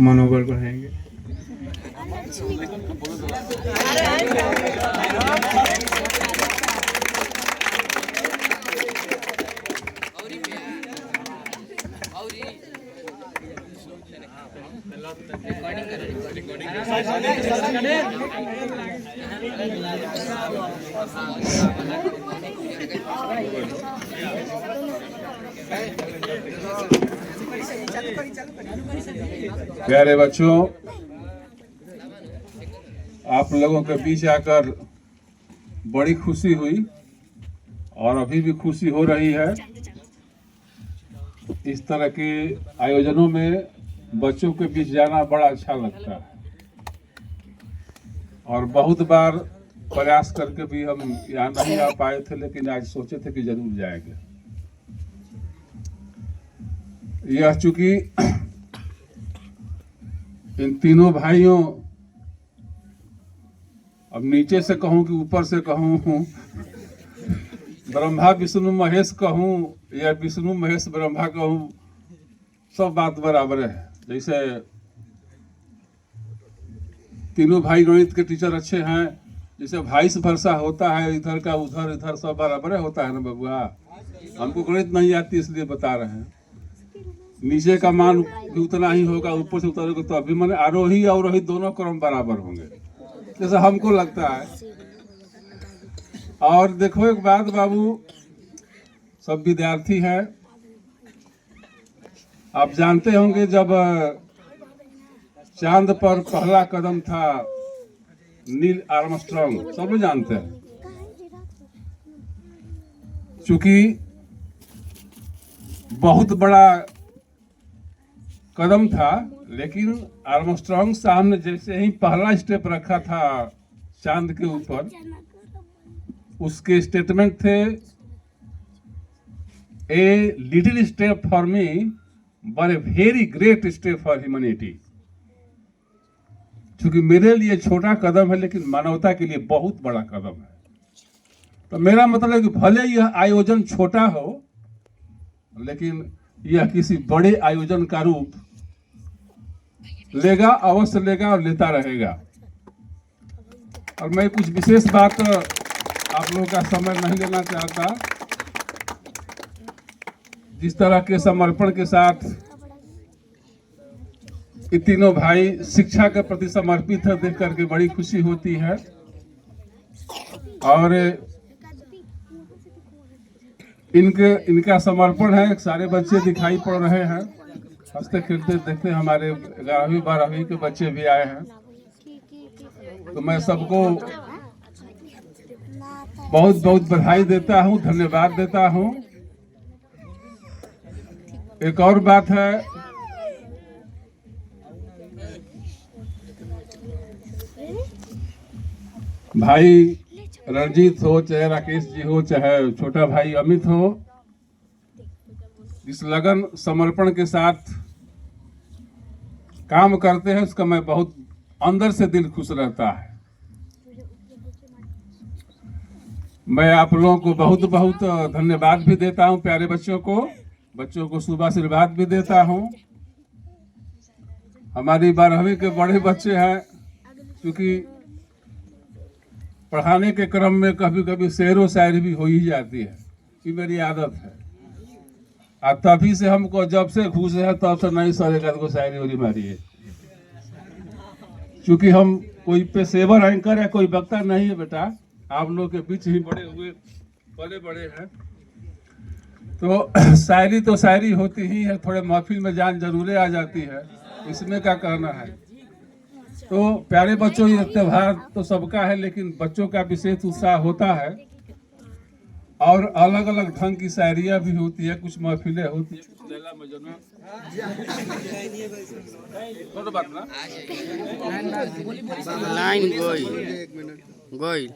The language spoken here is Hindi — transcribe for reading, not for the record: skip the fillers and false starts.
मनोबल बढ़ाएंगे। प्यारे बच्चों, आप लोगों के बीच आकर बड़ी खुशी हुई और अभी भी खुशी हो रही है। इस तरह के आयोजनों में बच्चों के बीच जाना बड़ा अच्छा लगता है और बहुत बार प्रयास करके भी हम यहाँ नहीं आ पाए थे, लेकिन आज सोचे थे कि जरूर जाएंगे। यह चूंकि इन तीनों भाइयों, अब नीचे से कहूं कि ऊपर से कहूं, ब्रह्मा विष्णु महेश कहूं या विष्णु महेश ब्रह्मा कहूं, सब बात बराबर है। जैसे तीनों भाई गणित के टीचर अच्छे हैं, जैसे वाइस वर्सा होता है, इधर का उधर, इधर सब बराबर होता है ना बबुआ। हमको गणित नहीं आती इसलिए बता रहे हैं। नीचे का मान भी उतना ही होगा, ऊपर से उतरोगे तो अभी मैंने आरोही और अवरोही दोनों क्रम बराबर होंगे, जैसा हमको लगता है। और देखो एक बात बाबू, सब विद्यार्थी हैं, आप जानते होंगे जब चांद पर पहला कदम था नील आर्मस्ट्रांग, सब लोग जानते हैं। चूंकि बहुत बड़ा कदम था, लेकिन आर्मस्ट्रांग साहब ने जैसे ही पहला स्टेप रखा था चांद के ऊपर, उसके स्टेटमेंट थे, a little step for me but a very great step for humanity. क्योंकि मेरे लिए छोटा कदम है, लेकिन मानवता के लिए बहुत बड़ा कदम है। तो मेरा मतलब है कि भले यह आयोजन छोटा हो, लेकिन यह किसी बड़े आयोजन का रूप लेगा, अवश्य लेगा और लेता रहेगा। और मैं कुछ विशेष बात आप लोगों का समय नहीं लेना चाहता। जिस तरह के समर्पण के साथ ये तीनों भाई शिक्षा के प्रति समर्पित है, देख करके बड़ी खुशी होती है। और इनका समर्पण है, सारे बच्चे दिखाई पड़ रहे हैं, हंसते खेलते देखते। हमारे 11वीं 12वीं के बच्चे भी आए हैं, तो मैं सबको बहुत बहुत बधाई देता हूं, धन्यवाद देता हूं। एक और बात है, भाई रणजीत हो, चाहे राकेश जी हो, चाहे छोटा भाई अमित हो, इस लगन समर्पण के साथ काम करते हैं, उसका मैं बहुत अंदर से दिल खुश रहता है। मैं आप लोगों को बहुत बहुत धन्यवाद भी देता हूं, प्यारे बच्चों को शुभ आशीर्वाद भी देता हूं। हमारी 12वीं के बड़े बच्चे हैं, क्योंकि पढ़ाने के क्रम में कभी कभी शेर व शायरी भी हो ही जाती है, ये मेरी आदत है। और तभी से हमको, जब से घुसे हैं तब से नहीं सर एक को शायरी हो मारी है। क्योंकि हम कोई पेशेवर एंकर या कोई वक्ता नहीं है बेटा, आप लोग के बीच ही बड़े हुए बड़े हैं, तो शायरी तो शायरी होती ही है, थोड़े महफिल में जान जरूर आ जाती है, इसमें क्या कहना है। तो प्यारे बच्चों, ये त्योहार तो सबका है, लेकिन बच्चों का विशेष उत्साह होता है और अलग अलग ढंग की शायरियाँ भी होती है, कुछ महफिलें होती है। लाइन गोई